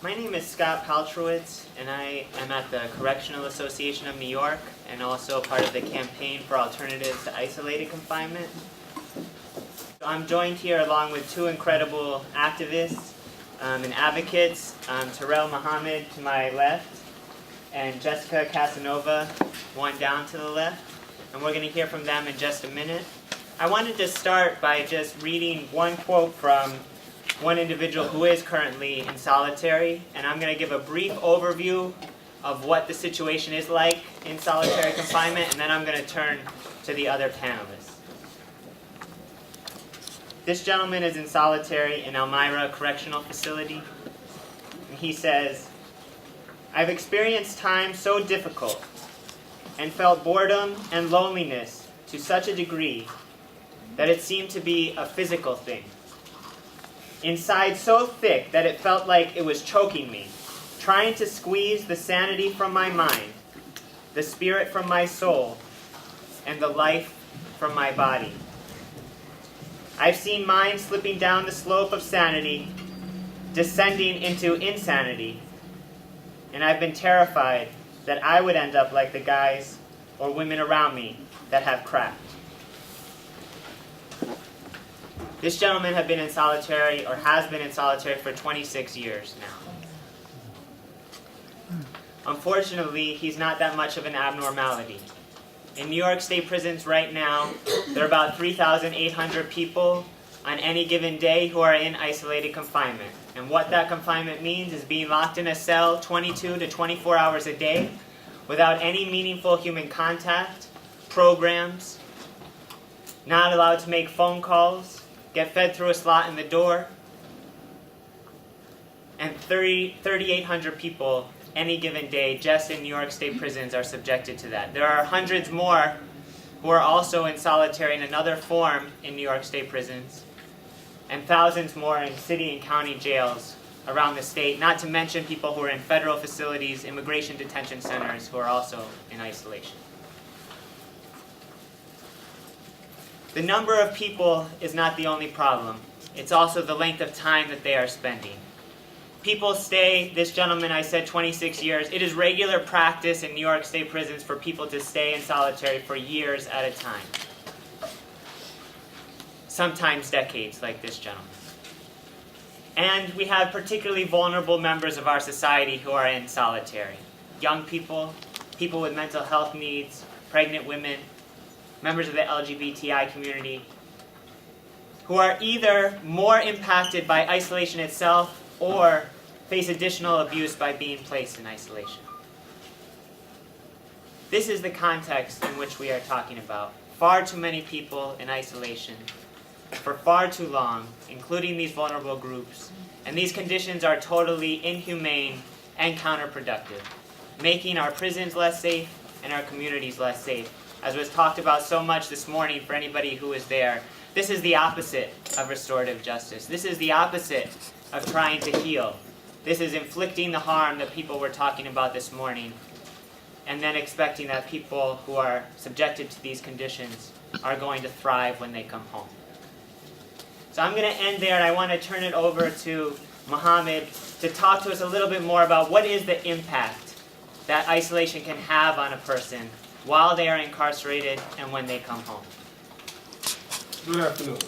My name is Scott Paltrowitz, and I am at the Correctional Association of New York and also part of the Campaign for Alternatives to Isolated Confinement. I'm joined here along with two incredible activists and advocates, Terrell Muhammad to my left and Jessica Casanova, one down to the left, and we're going to hear from them in just a minute. I wanted to start by just reading one quote from one individual who is currently in solitary, and I'm going to give a brief overview of what the situation is like in solitary confinement, and then I'm going to turn to the other panelists. This gentleman is in solitary in Elmira Correctional Facility, and he says, "I've experienced times so difficult and felt boredom and loneliness to such a degree that it seemed to be a physical thing. Inside so thick that it felt like it was choking me, trying to squeeze the sanity from my mind, the spirit from my soul, and the life from my body. I've seen mine slipping down the slope of sanity, descending into insanity, and I've been terrified that I would end up like the guys or women around me that have cracked." This gentleman had been in solitary, or has been in solitary, for 26 years now. Unfortunately, he's not that much of an abnormality. In New York State prisons right now, there are about 3,800 people on any given day who are in isolated confinement. And what that confinement means is being locked in a cell 22 to 24 hours a day without any meaningful human contact, programs, not allowed to make phone calls, get fed through a slot in the door, and 3,800 people any given day just in New York State prisons are subjected to that. There are hundreds more who are also in solitary in another form in New York State prisons, and thousands more in city and county jails around the state, not to mention people who are in federal facilities, immigration detention centers, who are also in isolation. The number of people is not the only problem. It's also the length of time that they are spending. People stay, this gentleman, I said 26 years. It is regular practice in New York State prisons for people to stay in solitary for years at a time. Sometimes decades, like this gentleman. And we have particularly vulnerable members of our society who are in solitary. Young people, people with mental health needs, pregnant women, members of the LGBTI community, who are either more impacted by isolation itself or face additional abuse by being placed in isolation. This is the context in which we are talking about. Far too many people in isolation for far too long, including these vulnerable groups, and these conditions are totally inhumane and counterproductive, making our prisons less safe and our communities less safe. As was talked about so much this morning for anybody who was there, this is the opposite of restorative justice. This is the opposite of trying to heal. This is inflicting the harm that people were talking about this morning, and then expecting that people who are subjected to these conditions are going to thrive when they come home. So I'm going to end there, and I want to turn it over to Muhammad to talk to us a little bit more about what is the impact that isolation can have on a person while they are incarcerated and when they come home. Good afternoon.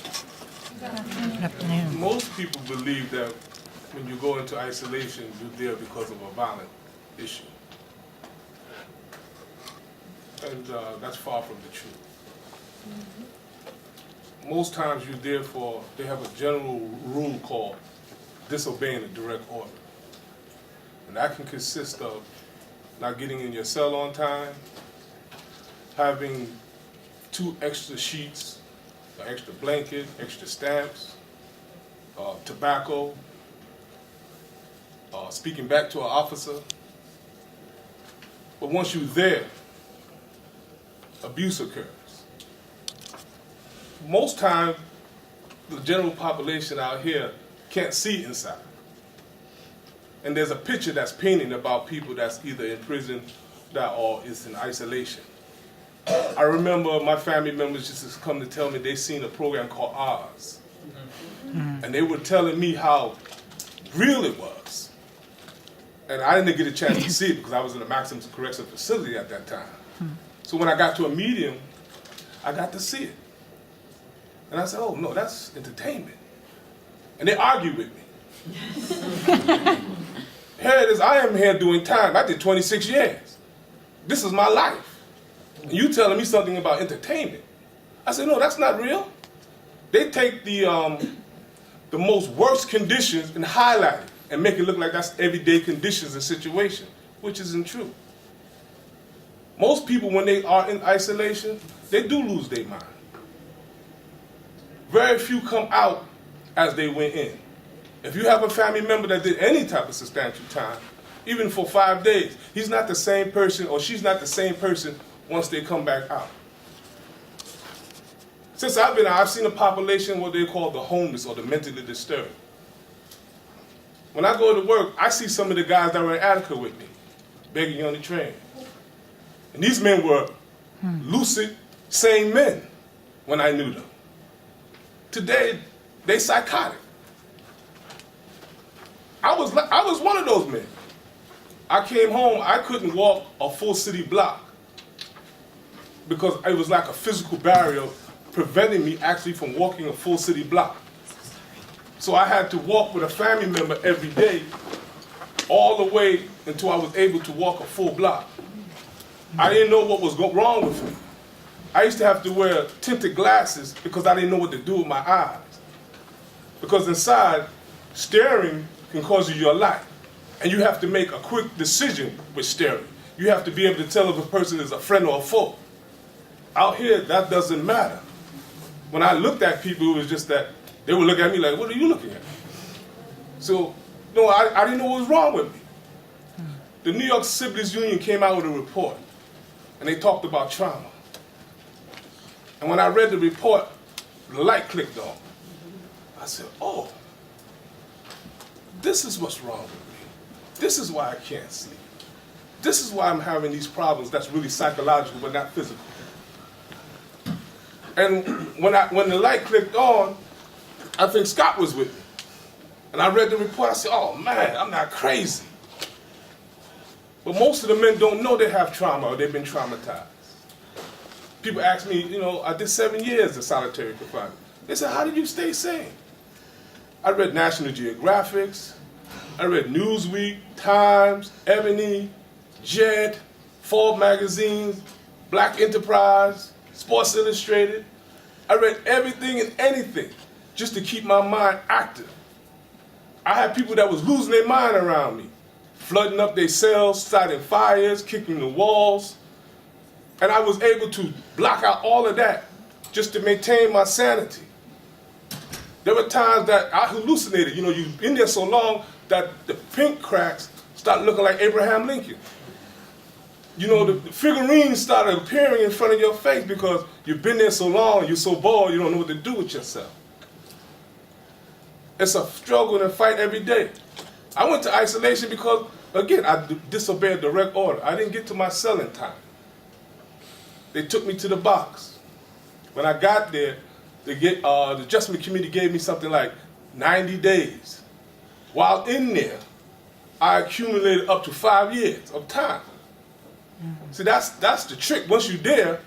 Good afternoon. Most people believe that when you go into isolation, you're there because of a violent issue. And that's far from the truth. Most times you're there for, they have a general rule called disobeying a direct order. And that can consist of not getting in your cell on time, having 2 extra sheets, an extra blanket, extra stamps, tobacco, speaking back to an officer. But once you're there, abuse occurs. Most times, the general population out here can't see inside. And there's a picture that's painted about people that's either in prison or is in isolation. I remember my family members used to come to tell me they seen a program called Oz. And they were telling me how real it was. And I didn't get a chance to see it because I was in a maximum correctional facility at that time. So when I got to a medium, I got to see it. And I said, oh no, that's entertainment. And they argued with me. Here it is, I am here doing time. I did 26 years. This is my life. And you telling me something about entertainment. I said, no, that's not real. They take the most worst conditions and highlight it and make it look like that's everyday conditions and situation, which isn't true. Most people, when they are in isolation, they do lose their mind. Very few come out as they went in. If you have a family member that did any type of substantial time, even for 5 days, he's not the same person or she's not the same person once they come back out. Since I've been out, I've seen a population what they call the homeless or the mentally disturbed. When I go to work, I see some of the guys that were in Attica with me, begging on the train. And these men were lucid, sane men when I knew them. Today, they psychotic. I was one of those men. I came home, I couldn't walk a full city block because it was like a physical barrier preventing me actually from walking a full city block. So I had to walk with a family member every day all the way until I was able to walk a full block. I didn't know what was wrong with me. I used to have to wear tinted glasses because I didn't know what to do with my eyes. Because inside, staring can cause you your life. And you have to make a quick decision with staring. You have to be able to tell if a person is a friend or a foe. Out here, that doesn't matter. When I looked at people, it was just that they would look at me like, what are you looking at? So, no, I didn't know what was wrong with me. The New York Siblings Union came out with a report, and they talked about trauma. And when I read the report, the light clicked on. I said, oh, this is what's wrong with me. This is why I can't sleep. This is why I'm having these problems that's really psychological but not physical. And when the light clicked on, I think Scott was with me. And I read the report, I said, oh man, I'm not crazy. But most of the men don't know they have trauma or they've been traumatized. People ask me, you know, I did 7 years of solitary confinement. They said, how did you stay sane? I read National Geographics, I read Newsweek, Times, Ebony, Jet, Forbes magazines, Black Enterprise, Sports Illustrated. I read everything and anything just to keep my mind active. I had people that was losing their mind around me, flooding up their cells, starting fires, kicking the walls. And I was able to block out all of that just to maintain my sanity. There were times that I hallucinated. You know, you've been there so long that the pink cracks start looking like Abraham Lincoln. You know, the figurines started appearing in front of your face because you've been there so long, you're so bored, you don't know what to do with yourself. It's a struggle and a fight every day. I went to isolation because, again, I disobeyed direct order. I didn't get to my cell in time. They took me to the box. When I got there, the adjustment committee gave me something like 90 days. While in there, I accumulated up to 5 years of time. See, that's the trick. Once you're there,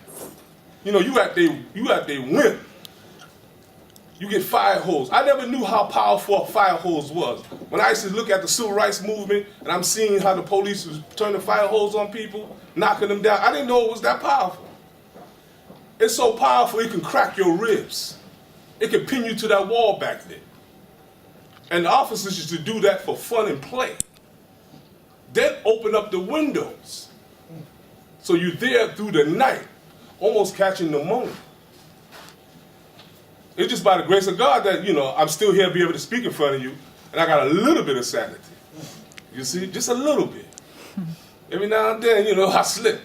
you know, you at their whim. You get fire hose. I never knew how powerful a fire hose was. When I used to look at the civil rights movement and I'm seeing how the police was turning fire hose on people, knocking them down, I didn't know it was that powerful. It's so powerful it can crack your ribs. It can pin you to that wall back there. And the officers used to do that for fun and play. Then open up the windows. So you're there through the night, almost catching pneumonia. It's just by the grace of God that, you know, I'm still here to be able to speak in front of you, and I got a little bit of sanity. You see, just a little bit. Every now and then, you know, I slip.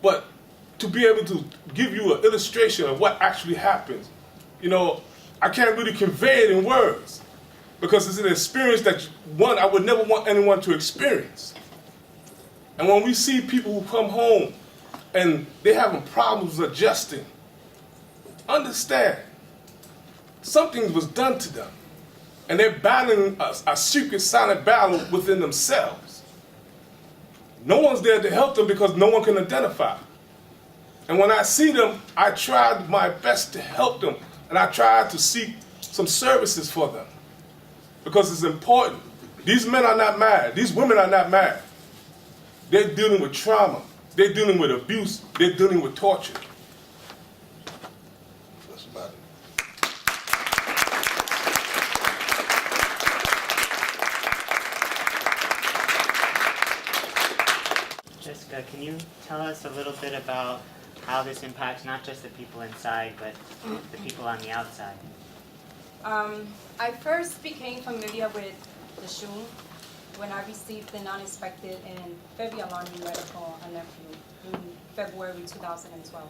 But to be able to give you an illustration of what actually happens, you know, I can't really convey it in words because it's an experience that, one, I would never want anyone to experience. And when we see people who come home and they're having problems adjusting, understand, something was done to them. And they're battling a secret silent battle within themselves. No one's there to help them because no one can identify. And when I see them, I try my best to help them. And I try to seek some services for them. Because it's important. These men are not mad. These women are not mad. They're dealing with trauma. They're dealing with abuse. They're dealing with torture. That's about it. Jessica, can you tell us a little bit about how this impacts not just the people inside, but the people on the outside? I first became familiar with the shoe when I received an unexpected and very alarming letter from a nephew in February 2012,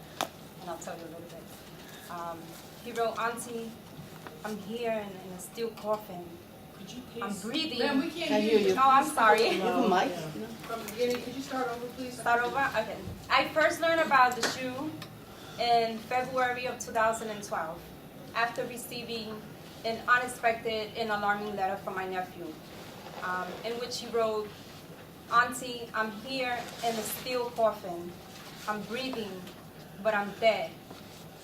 and I'll tell you a little bit. He wrote, "Auntie, I'm here in a steel coffin. Could you please? I'm breathing." Ma'am, we can't hear you. Oh, I'm sorry. From the beginning, could you start over, please? Start over? Okay. I first learned about the shoe in February of 2012 after receiving an unexpected and alarming letter from my nephew, in which he wrote, "Auntie, I'm here in a steel coffin. I'm breathing, but I'm dead.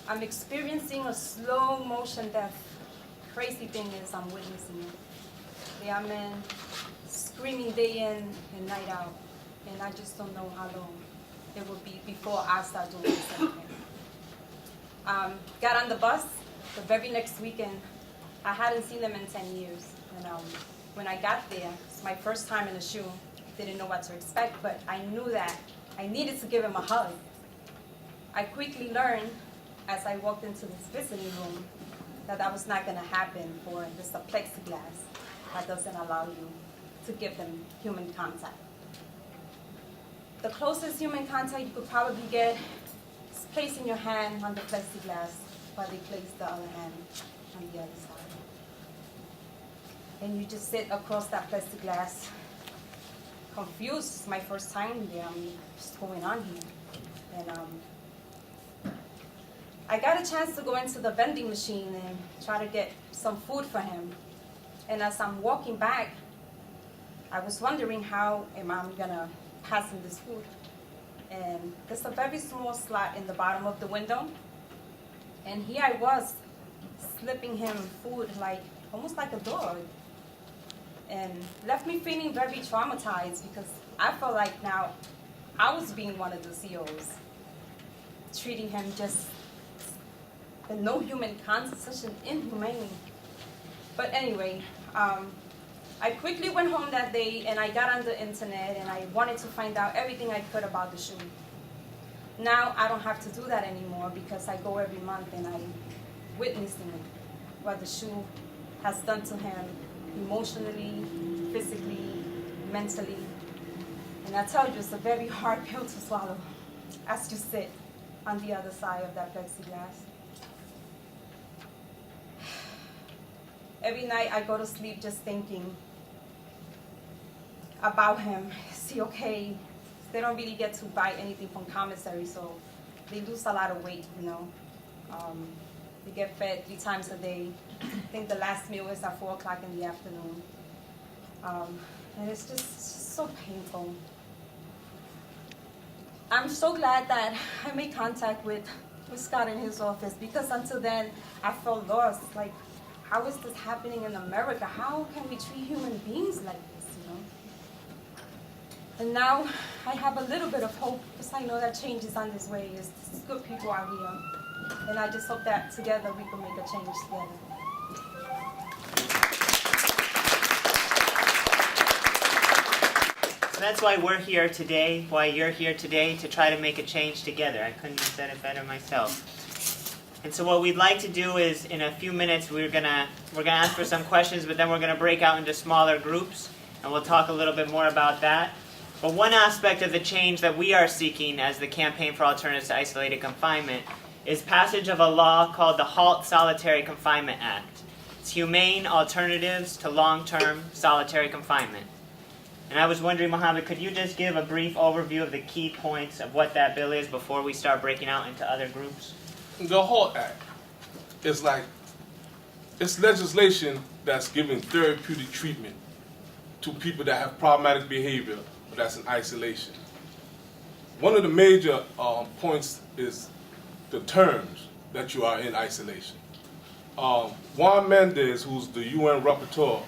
I'm experiencing a slow motion death. Crazy thing is I'm witnessing it. There are men screaming day in and night out, and I just don't know how long it will be before I start doing the same thing." Got on the bus the very next weekend. I hadn't seen them in 10 years. And when I got there, it's my first time in the shoe. Didn't know what to expect, but I knew that I needed to give him a hug. I quickly learned as I walked into this visiting room that was not going to happen, for this a plexiglass that doesn't allow you to give them human contact. The closest human contact you could probably get is placing your hand on the plexiglass while they place the other hand on the other side. And you just sit across that plexiglass, confused. It's my first time there. What's going on here? And I got a chance to go into the vending machine and try to get some food for him. And as I'm walking back, I was wondering how am I gonna pass him this food. And there's a very small slot in the bottom of the window. And here I was, slipping him food almost like a dog. And left me feeling very traumatized because I felt like now I was being one of the COs, treating him just with no human contact, such an inhumane. But anyway, I quickly went home that day and I got on the internet and I wanted to find out everything I could about the shoe. Now I don't have to do that anymore because I go every month and I'm witnessing what the shoe has done to him emotionally, physically, mentally. And I tell you, it's a very hard pill to swallow as you sit on the other side of that plexiglass. Every night I go to sleep just thinking about him. Is he okay? They don't really get to buy anything from commissary, so they lose a lot of weight, you know. They get fed 3 times a day. I think the last meal is at 4 o'clock in the afternoon. And it's just so painful. I'm so glad that I made contact with Scott in his office, because until then I felt lost. Like, how is this happening in America? How can we treat human beings like this, you know? And now I have a little bit of hope because I know that change is on this way. There's good people out here. And I just hope that together we can make a change together. So that's why we're here today, why you're here today, to try to make a change together. I couldn't have said it better myself. And so what we'd like to do is, in a few minutes, we're gonna ask for some questions, but then we're gonna break out into smaller groups, and we'll talk a little bit more about that. But one aspect of the change that we are seeking as the Campaign for Alternatives to Isolated Confinement is passage of a law called the Halt Solitary Confinement Act. It's humane alternatives to long-term solitary confinement. And I was wondering, Mohammed, could you just give a brief overview of the key points of what that bill is before we start breaking out into other groups? The HALT Act is like it's legislation that's giving therapeutic treatment to people that have problematic behavior or that's in isolation. One of the major points is the terms that you are in isolation. Juan Mendez, who's the UN rapporteur,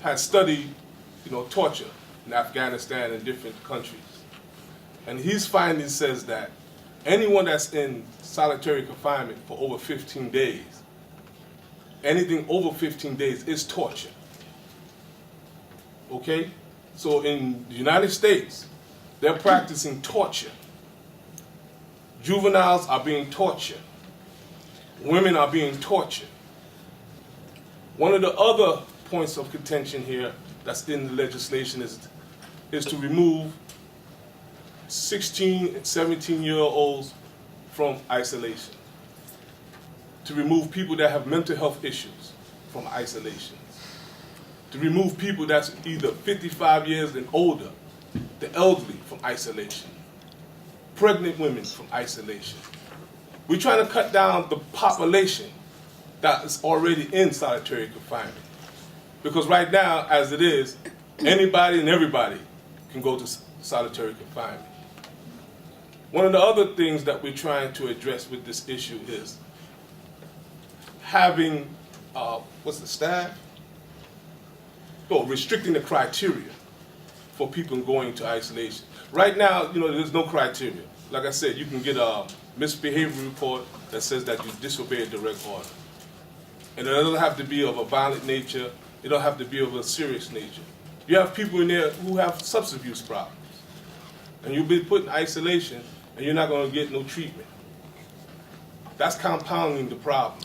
has studied, torture in Afghanistan and different countries. And his findings says that anyone that's in solitary confinement for over 15 days, anything over 15 days is torture. Okay? So in the United States, they're practicing torture. Juveniles are being tortured. Women are being tortured. One of the other points of contention here that's in the legislation is to remove 16 and 17-year-olds from isolation. To remove people that have mental health issues from isolation. To remove people that's either 55 years and older, the elderly, from isolation. Pregnant women from isolation. We're trying to cut down the population that is already in solitary confinement. Because right now, as it is, anybody and everybody can go to solitary confinement. One of the other things that we're trying to address with this issue is having, restricting the criteria for people going to isolation. Right now, there's no criteria. Like I said, you can get a misbehavior report that says that you disobeyed a direct order. And it doesn't have to be of a violent nature. It don't have to be of a serious nature. You have people in there who have substance abuse problems. And you'll be put in isolation and you're not going to get no treatment. That's compounding the problem.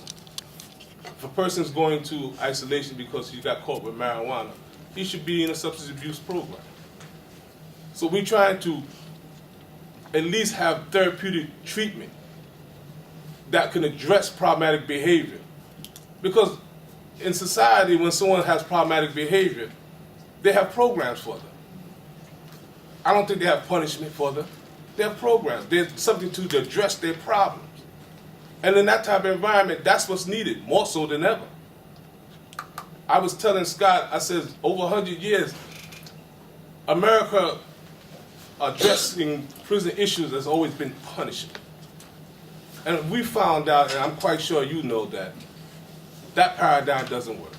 If a person's going to isolation because he got caught with marijuana, he should be in a substance abuse program. So we're trying to at least have therapeutic treatment that can address problematic behavior. Because in society, when someone has problematic behavior, they have programs for them. I don't think they have punishment for them. They have programs. There's something to address their problems. And in that type of environment, that's what's needed, more so than ever. I was telling Scott, I said, over 100 years, America addressing prison issues has always been punishment. And we found out, and I'm quite sure you know that paradigm doesn't work.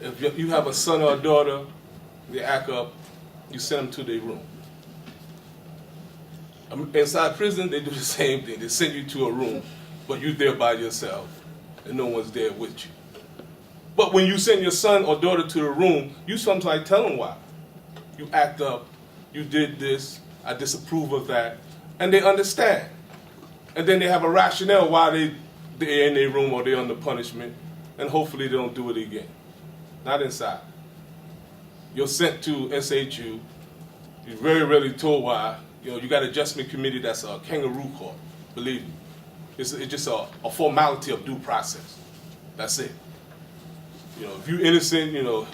If you have a son or a daughter, they act up, you send them to their room. Inside prison, they do the same thing. They send you to a room, but you're there by yourself, and no one's there with you. But when you send your son or daughter to the room, you sometimes tell them why. You act up, you did this, I disapprove of that, and they understand. And then they have a rationale why they're in their room or they're under punishment, and hopefully they don't do it again. Not inside. You're sent to SHU, you're very rarely told why. You got an adjustment committee that's a kangaroo court, believe me. It's just a formality of due process. That's it. If you're innocent, you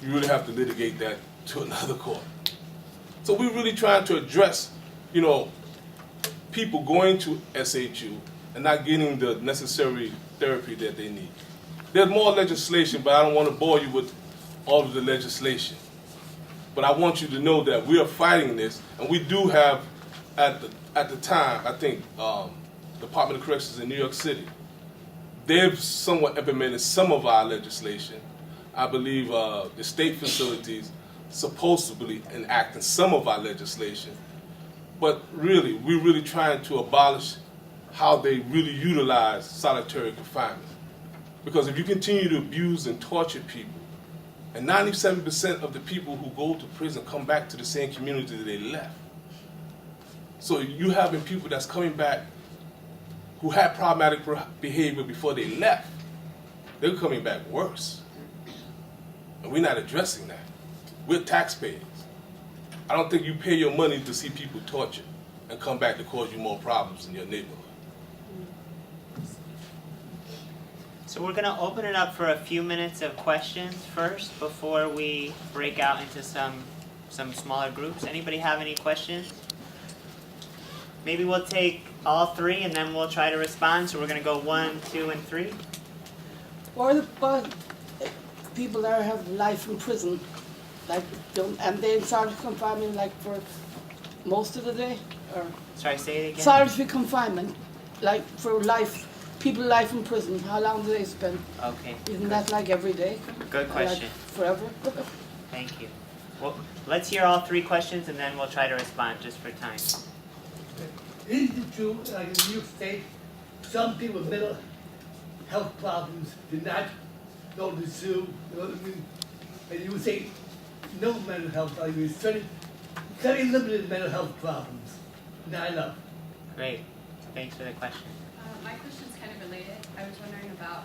really have to litigate that to another court. So we're really trying to address, people going to SHU and not getting the necessary therapy that they need. There's more legislation, but I don't want to bore you with all of the legislation. But I want you to know that we are fighting this, and we do have, at the time, I think, Department of Corrections in New York City, they've somewhat implemented some of our legislation. I believe the state facilities supposedly enacting some of our legislation. But really, we're really trying to abolish how they really utilize solitary confinement. Because if you continue to abuse and torture people, and 97% of the people who go to prison come back to the same community that they left. So you having people that's coming back who had problematic behavior before they left, they're coming back worse. And we're not addressing that. We're taxpayers. I don't think you pay your money to see people tortured and come back to cause you more problems in your neighborhood. So we're going to open it up for a few minutes of questions first before we break out into some smaller groups. Anybody have any questions? maybe we'll take all three and then we'll try to respond. So we're going to go 1, 2, and 3. But people that have life in prison, like, and they in solitary confinement, like, for most of the day, or Sorry, say it again. solitary confinement, like, for life, people life in prison, how long do they spend? Okay. Isn't that like every day? Good question. Like forever? Thank you. Well, let's hear all 3 questions and then we'll try to respond just for time. Is it true, like in New York State, some people with mental health problems do not go to sue, you know what I mean? And you would say no mental health, I mean, very limited mental health problems, not enough. Great. Thanks for the question. My question's kind of related. I was wondering about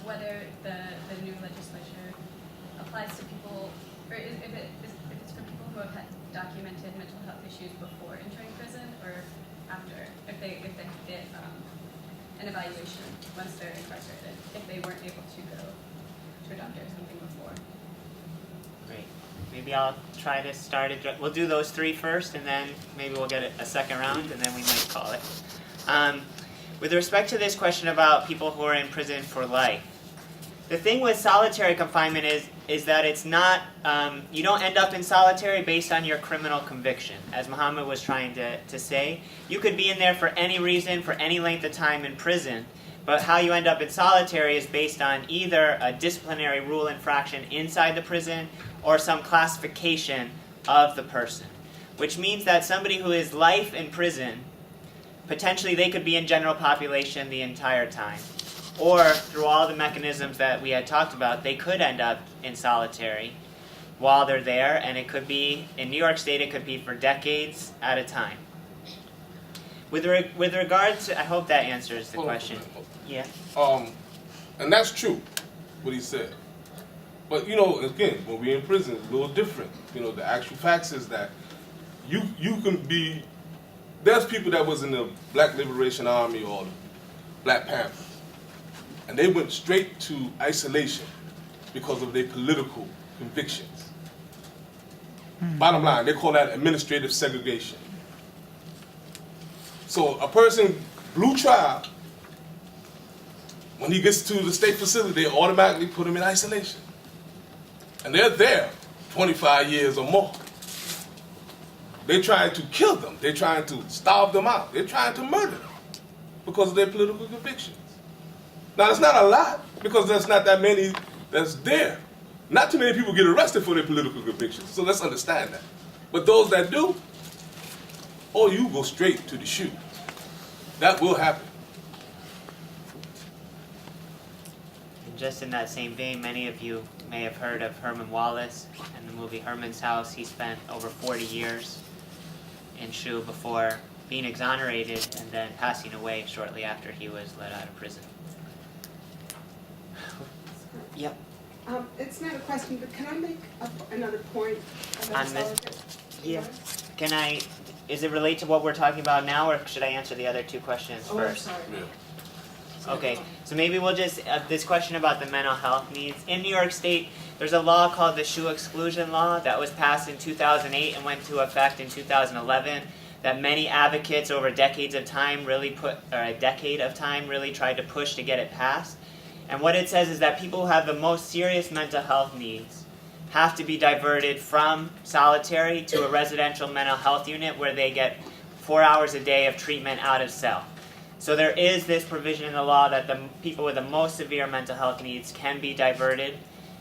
whether the new legislature applies to people, or if it's for people who have had documented mental health issues before entering prison, or after, if they get an evaluation once they're incarcerated, if they weren't able to go to a doctor or something before. Great. Maybe I'll try to start it. We'll do those 3 first, and then maybe we'll get a second round, and then we might call it. With respect to this question about people who are in prison for life, the thing with solitary confinement is that it's not, you don't end up in solitary based on your criminal conviction, as Muhammad was trying to say. You could be in there for any reason, for any length of time in prison, but how you end up in solitary is based on either a disciplinary rule infraction inside the prison or some classification of the person, which means that somebody who is life in prison, potentially they could be in general population the entire time. Or through all the mechanisms that we had talked about, they could end up in solitary while they're there, and it could be, in New York State, it could be for decades at a time. With regard to, I hope that answers the question. Yeah. And that's true, what he said. But, you know, again, when we're in prison, it's a little different. You know, the actual facts is that you can be, there's people that was in the Black Liberation Army or the Black Panthers, and they went straight to isolation because of their political convictions. Bottom line, they call that administrative segregation. So a person, blue trial, when he gets to the state facility, they automatically put him in isolation. And they're there 25 years or more. They're trying to kill them. They're trying to starve them out. They're trying to murder them because of their political convictions. Now, it's not a lot because there's not that many that's there. Not too many people get arrested for their political convictions, so let's understand that. But those that do, oh, you go straight to the chute. That will happen. And just in that same vein, many of you may have heard of Herman Wallace and the movie Herman's House. He spent over 40 years in SHU before being exonerated and then passing away shortly after he was let out of prison. Yep. It's not a question, but can I make another point about On this? solitary? Yeah. Can I, is it relate to what we're talking about now, or should I answer the other 2 questions Oh, I'm first? sorry. Okay, so maybe we'll just, this question about the mental health needs. In New York State, there's a law called the SHU Exclusion Law that was passed in 2008 and went into effect in 2011 that many advocates over decades of time really a decade of time really tried to push to get it passed. And what it says is that people who have the most serious mental health needs have to be diverted from solitary to a residential mental health unit where they get 4 hours a day of treatment out of cell. So there is this provision in the law that the people with the most severe mental health needs can be diverted,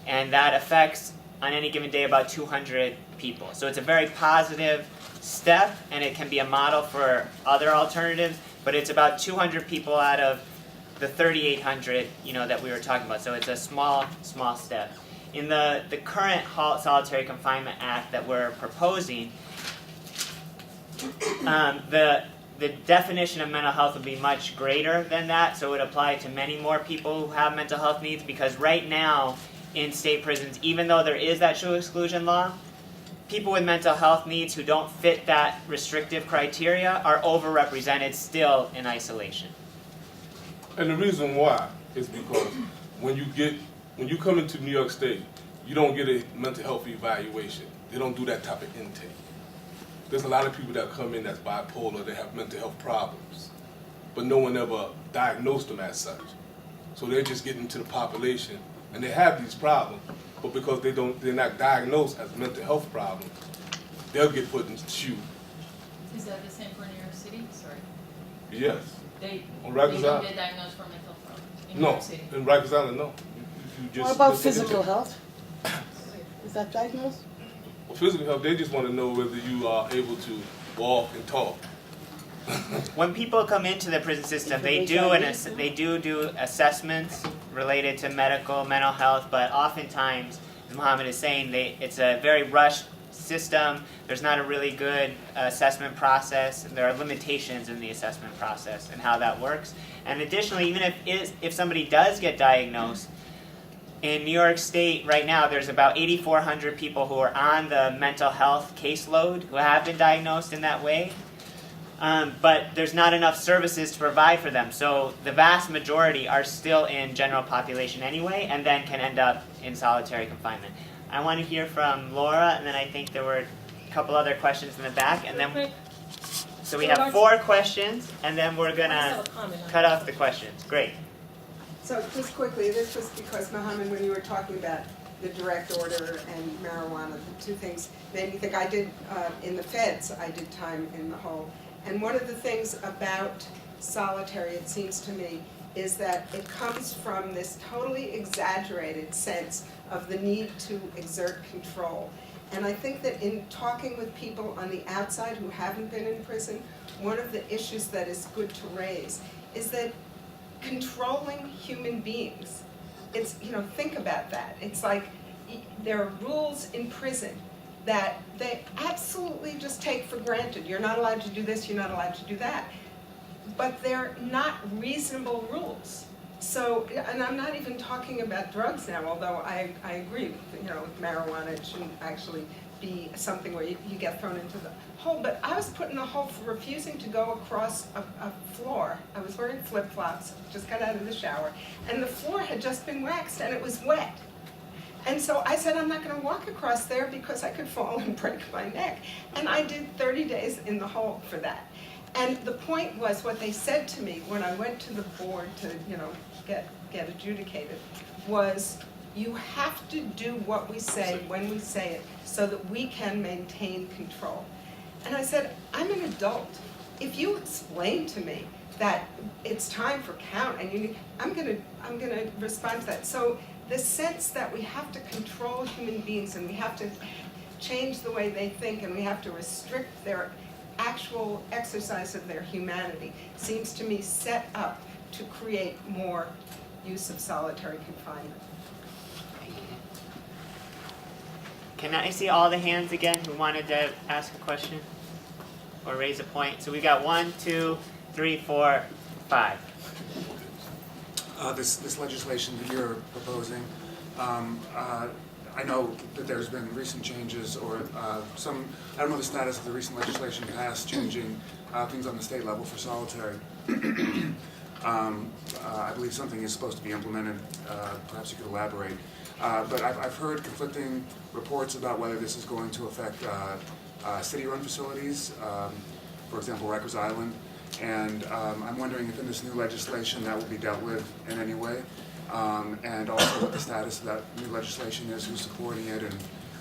and that affects, on any given day, about 200 people. So it's a very positive step, and it can be a model for other alternatives, but it's about 200 people out of the 3,800, that we were talking about. So it's a small step. In the current Solitary Confinement Act that we're proposing, the definition of mental health would be much greater than that, so it would apply to many more people who have mental health needs, because right now in state prisons, even though there is that SHU exclusion law, people with mental health needs who don't fit that restrictive criteria are overrepresented still in isolation. And the reason why is because when you come into New York State, you don't get a mental health evaluation. They don't do that type of intake. there's a lot of people that come in that's bipolar, they have mental health problems, but no one ever diagnosed them as such. So they're just getting into the population, and they have these problems, but because they're not diagnosed as mental health problems, they'll get put in the shoe. Is that the same for New York City? Sorry. Yes. They On they Rikers don't Island? get diagnosed for mental health in New No, York City. in Rikers Island, no. You just What about look into- physical health? Is that diagnosed? Well, physical health, they just want to know whether you are able to walk and talk. When people come into the prison system, they do assessments related to mental health, but oftentimes, as Muhammad is saying, it's a very rushed system. There's not a really good assessment process. There are limitations in the assessment process and how that works. And additionally, even if somebody does get diagnosed, in New York State right now, there's about 8,400 people who are on the mental health caseload who have been diagnosed in that way. But there's not enough services to provide for them. So the vast majority are still in general population anyway, and then can end up in solitary confinement. I want to hear from Laura, and then I think there were a couple other questions in the back, and then so we have 4 questions, and then we're gonna cut off the questions. Great. So just quickly, this was because, Mohammed, when you were talking about the direct order and marijuana, the two things made me think. I did, in the feds, I did time in the hole. And one of the things about solitary, it seems to me, is that it comes from this totally exaggerated sense of the need to exert control. And I think that in talking with people on the outside who haven't been in prison, one of the issues that is good to raise is that controlling human beings, it's, think about that. It's like there are rules in prison that they absolutely just take for granted. You're not allowed to do this, you're not allowed to do that. But they're not reasonable rules. So, and I'm not even talking about drugs now, although I agree, with marijuana, it shouldn't actually be something where you get thrown into the hole. But I was put in the hole for refusing to go across a floor. I was wearing flip-flops, just got out of the shower, and the floor had just been waxed and it was wet. And so I said, I'm not going to walk across there because I could fall and break my neck. And I did 30 days in the hole for that. And the point was, what they said to me when I went to the board to, get adjudicated, was you have to do what we say when we say it so that we can maintain control. And I said, I'm an adult. If you explain to me that it's time for count and I'm gonna respond to that. So the sense that we have to control human beings and we have to change the way they think and we have to restrict their actual exercise of their humanity seems to me set up to create more use of solitary confinement. Can I see all the hands again who wanted to ask a question or raise a point? So we've got 1, 2, 3, 4, 5. This legislation that you're proposing, I know that there's been recent changes or I don't know the status of the recent legislation passed changing things on the state level for solitary. I believe something is supposed to be implemented, perhaps you could elaborate. But I've heard conflicting reports about whether this is going to affect city-run facilities, for example, Rikers Island. And I'm wondering if in this new legislation that will be dealt with in any way, and also what the status of that new legislation is, who's supporting it, and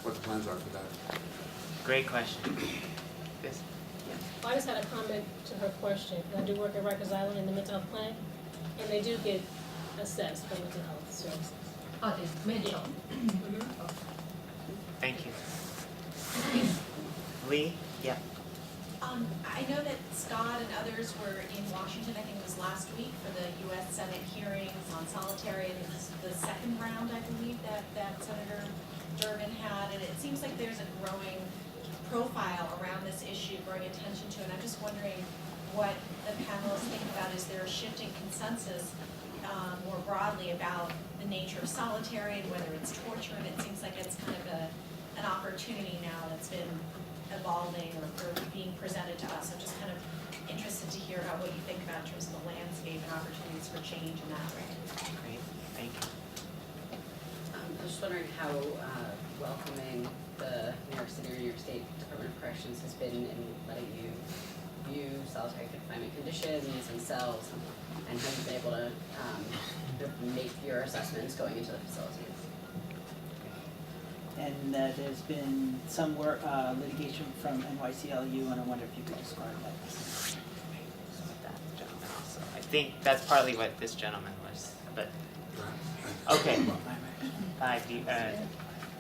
what the plans are for that. Great question. Yes. I just had a comment to her question. I do work at Rikers Island in the mental health clinic, and they do get assessed for mental health services. Okay, mental. Thank you. Lee? Yeah. I know that Scott and others were in Washington, I think it was last week, for the U.S. Senate hearings on solitary, and it was the second round, I believe, that Senator Durbin had, and it seems like there's a growing profile around this issue, growing attention to it, and I'm just wondering what the panelists think about. Is there a shifting consensus more broadly about the nature of solitary and whether it's torture, and it seems like it's kind of an opportunity now that's been evolving or being presented to us. I'm just kind of interested to hear about what you think about in terms of the landscape and opportunities for change in that way. Great. Thank you. I was just wondering how welcoming the New York City or New York State Department of Corrections has been in letting you view solitary confinement conditions and cells, and have you been able to make your assessments going into the facilities? And there's been some work, litigation from NYCLU, and I wonder if you could describe that. So I think that's partly what this gentleman was, but, okay.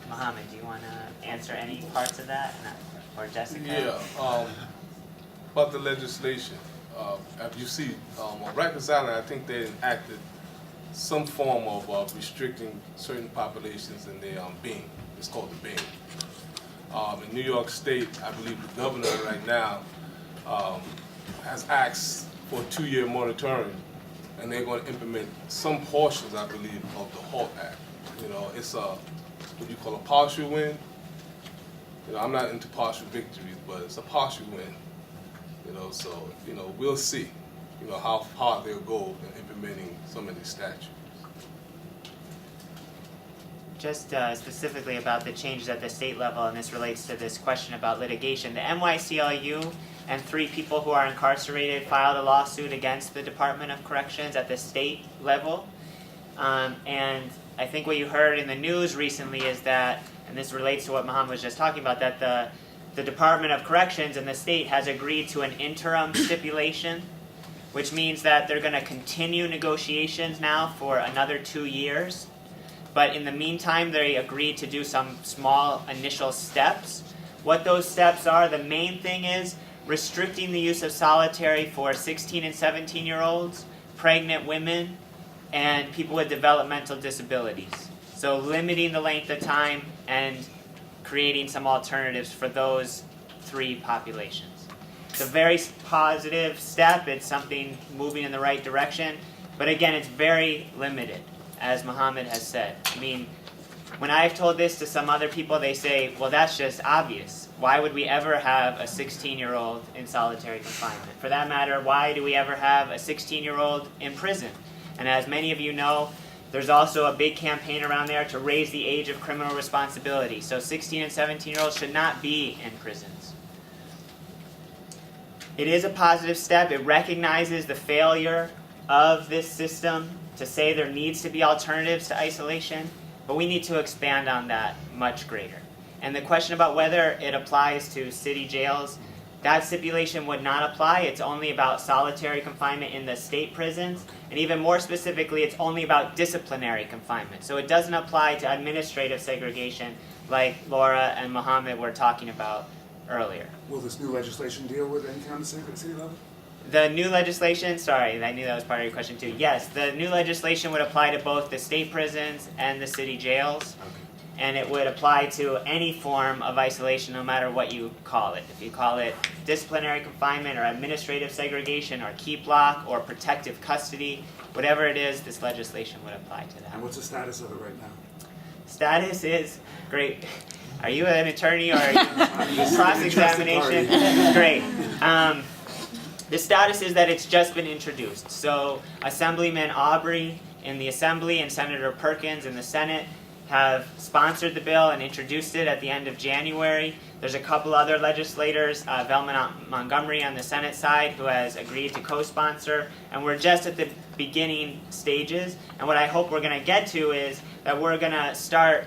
Mohammed, do you want to answer any parts of that, or Jessica? Yeah, about the legislation. As you see, on Rikers Island, I think they enacted some form of restricting certain populations in their being. It's called the being. In New York State, I believe the governor right now has asked for a 2-year moratorium, and they're going to implement some portions, I believe, of the HALT Act. You know, it's what you call a partial win. You know, I'm not into partial victories, but it's a partial win. You know, so, you know, we'll see, you know, how far they'll go in implementing some of these statutes. Just specifically about the changes at the state level, and this relates to this question about litigation. The NYCLU and 3 people who are incarcerated filed a lawsuit against the Department of Corrections at the state level. And I think what you heard in the news recently is that, and this relates to what Mohammed was just talking about, that the Department of Corrections in the state has agreed to an interim stipulation, which means that they're going to continue negotiations now for another 2 years. But in the meantime, they agreed to do some small initial steps. What those steps are, the main thing is restricting the use of solitary for 16 and 17-year-olds, pregnant women, and people with developmental disabilities. So limiting the length of time and creating some alternatives for those 3 populations. It's a very positive step. It's something moving in the right direction. But again, it's very limited, as Mohammed has said. I mean, when I've told this to some other people, they say, well, that's just obvious. Why would we ever have a 16-year-old in solitary confinement? For that matter, why do we ever have a 16-year-old in prison? And as many of you know, there's also a big campaign around there to raise the age of criminal responsibility. So 16 and 17-year-olds should not be in prisons. It is a positive step. It recognizes the failure of this system to say there needs to be alternatives to isolation, but we need to expand on that much greater. And the question about whether it applies to city jails, that stipulation would not apply. It's only about solitary confinement in the state prisons, and even more specifically, it's only about disciplinary confinement. So it doesn't apply to administrative segregation like Laura and Mohammed were talking about earlier. Will this new legislation deal with any kind of city level? The new legislation, sorry, I knew that was part of your question too. Yes, the new legislation would apply to both the state prisons and the city jails. Okay. And it would apply to any form of isolation, no matter what you call it. If you call it disciplinary confinement or administrative segregation or keep lock or protective custody, whatever it is, this legislation would apply to that. And what's the status of it right now? Status is, great. Are you an attorney or are you cross-examination? Great. The status is that it's just been introduced. So Assemblyman Aubrey in the Assembly and Senator Perkins in the Senate have sponsored the bill and introduced it at the end of January. There's a couple other legislators, Velma Montgomery on the Senate side, who has agreed to co-sponsor, and we're just at the beginning stages. And what I hope we're going to get to is that we're going to start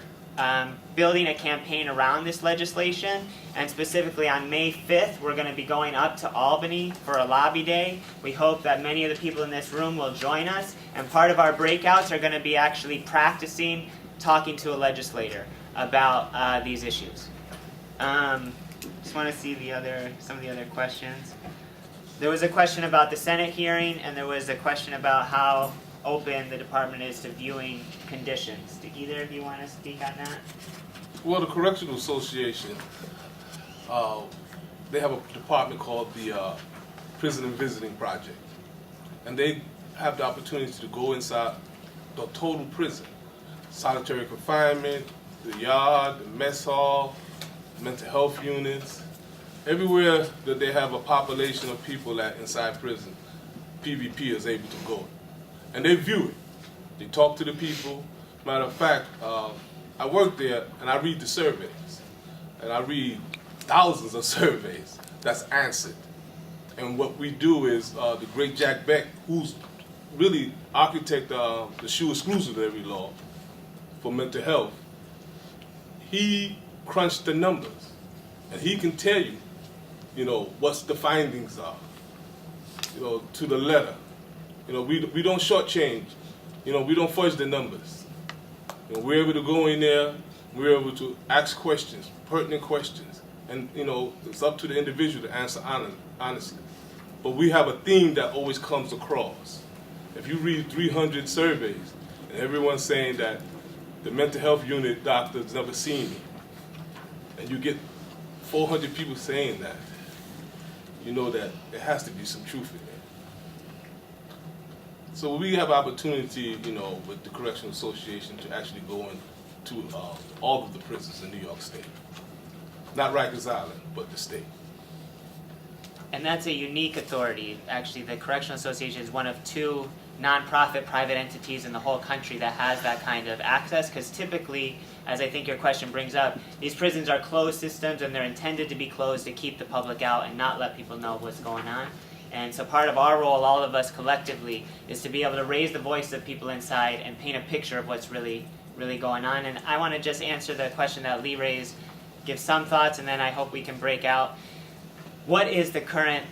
building a campaign around this legislation, and specifically on May 5th, we're going to be going up to Albany for a lobby day. We hope that many of the people in this room will join us, and part of our breakouts are going to be actually practicing talking to a legislator about these issues. Just want to see some of the other questions. There was a question about the Senate hearing, and there was a question about how open the department is to viewing conditions. Do either of you want to speak on that? Well, the Correctional Association, they have a department called the Prison and Visiting Project. And they have the opportunity to go inside the total prison. Solitary confinement, the yard, the mess hall, mental health units. Everywhere that they have a population of people inside prison, PVP is able to go. And they view it. They talk to the people. Matter of fact, I work there and I read the surveys. and I read thousands of surveys that's answered. And what we do is the great Jack Beck, who's really architect the shoe exclusionary law for mental health, he crunched the numbers, and he can tell you, what the findings are, to the letter. We don't shortchange, we don't fudge the numbers. We're able to go in there, we're able to ask questions, pertinent questions, and it's up to the individual to answer honestly. But we have a theme that always comes across. If you read 300 surveys, and everyone's saying that the mental health unit doctor's never seen me, and you get 400 people saying that, you know that there has to be some truth in there. So we have opportunity, with the Correctional Association to actually go into all of the prisons in New York State. Not Rikers Island, but the state. And that's a unique authority. Actually, the Correctional Association is one of 2 nonprofit private entities in the whole country that has that kind of access, because typically, as I think your question brings up, these prisons are closed systems and they're intended to be closed to keep the public out and not let people know what's going on. And so part of our role, all of us collectively, is to be able to raise the voice of people inside and paint a picture of what's really, really going on. And I want to just answer the question that Lee raised, give some thoughts, and then I hope we can break out. What is the current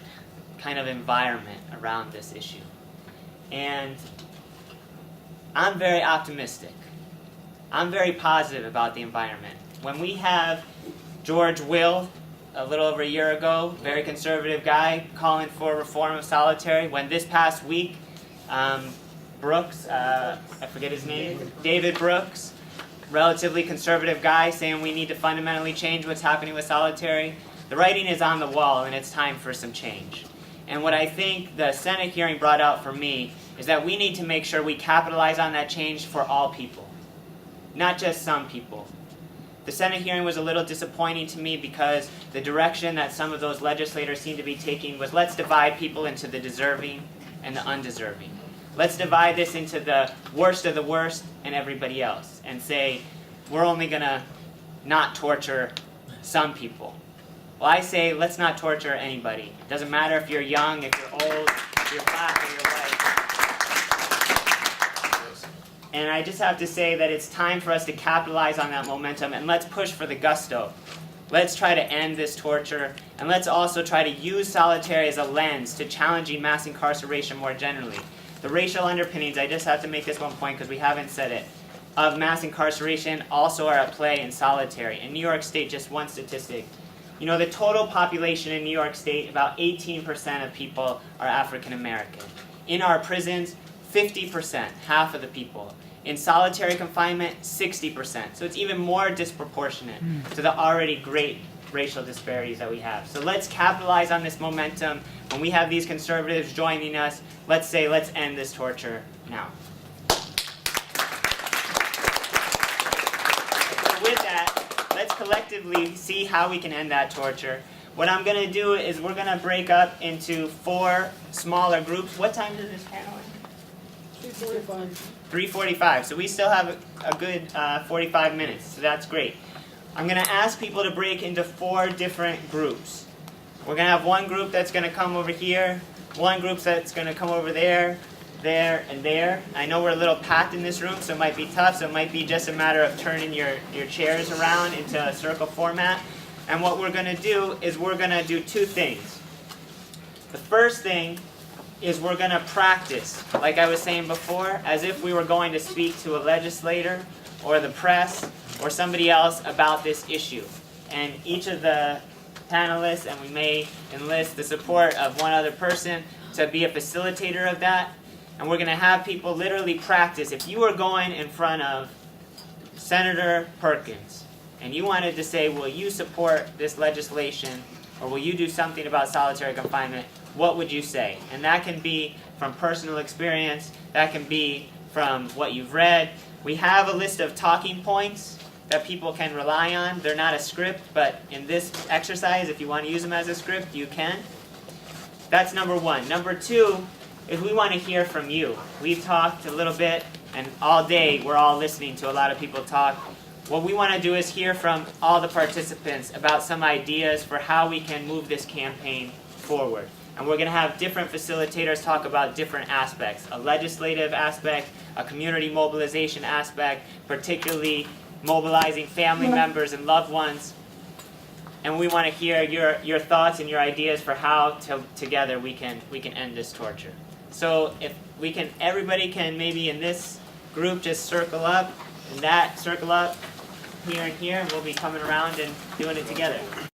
kind of environment around this issue? And I'm very optimistic. I'm very positive about the environment. When we have George Will, a little over a year ago, very conservative guy, calling for reform of solitary, when this past week, Brooks, I forget his name, David Brooks, relatively conservative guy, saying we need to fundamentally change what's happening with solitary, the writing is on the wall and it's time for some change. And what I think the Senate hearing brought out for me is that we need to make sure we capitalize on that change for all people, not just some people. The Senate hearing was a little disappointing to me because the direction that some of those legislators seemed to be taking was, let's divide people into the deserving and the undeserving. Let's divide this into the worst of the worst and everybody else and say, we're only going to not torture some people. Well, I say, let's not torture anybody. It doesn't matter if you're young, if you're old, if you're black or you're white. And I just have to say that it's time for us to capitalize on that momentum, and let's push for the gusto. Let's try to end this torture, and let's also try to use solitary as a lens to challenging mass incarceration more generally. The racial underpinnings, I just have to make this one point because we haven't said it, of mass incarceration also are at play in solitary. In New York State, just one statistic. The total population in New York State, about 18% of people are African American. In our prisons, 50%, half of the people. In solitary confinement, 60%. So it's even more disproportionate to the already great racial disparities that we have. So let's capitalize on this momentum. When we have these conservatives joining us, let's say, let's end this torture now. With that, let's collectively see how we can end that torture. What I'm going to do is we're going to break up into 4 smaller groups. What time does this panel end? 3:45. 3:45. So we still have a good 45 minutes. So that's great. I'm going to ask people to break into 4 different groups. We're going to have one group that's going to come over here, one group that's going to come over there, there, and there. I know we're a little packed in this room, so it might be tough. So it might be just a matter of turning your chairs around into a circle format. And what we're going to do is we're going to do 2 things. The first thing is we're going to practice, like I was saying before, as if we were going to speak to a legislator or the press or somebody else about this issue. And each of the panelists, and we may enlist the support of one other person to be a facilitator of that. And we're going to have people literally practice. If you were going in front of Senator Perkins and you wanted to say, will you support this legislation or will you do something about solitary confinement, what would you say? And that can be from personal experience, that can be from what you've read. We have a list of talking points that people can rely on. They're not a script, but in this exercise, if you want to use them as a script, you can. That's number 1. Number 2 is we want to hear from you. We've talked a little bit, and all day we're all listening to a lot of people talk. what we want to do is hear from all the participants about some ideas for how we can move this campaign forward. And we're going to have different facilitators talk about different aspects, a legislative aspect, a community mobilization aspect, particularly mobilizing family members and loved ones. And we want to hear your thoughts and your ideas for how together we can end this torture. So if we can, everybody can maybe in this group just circle up, and that circle up here and here, and we'll be coming around and doing it together.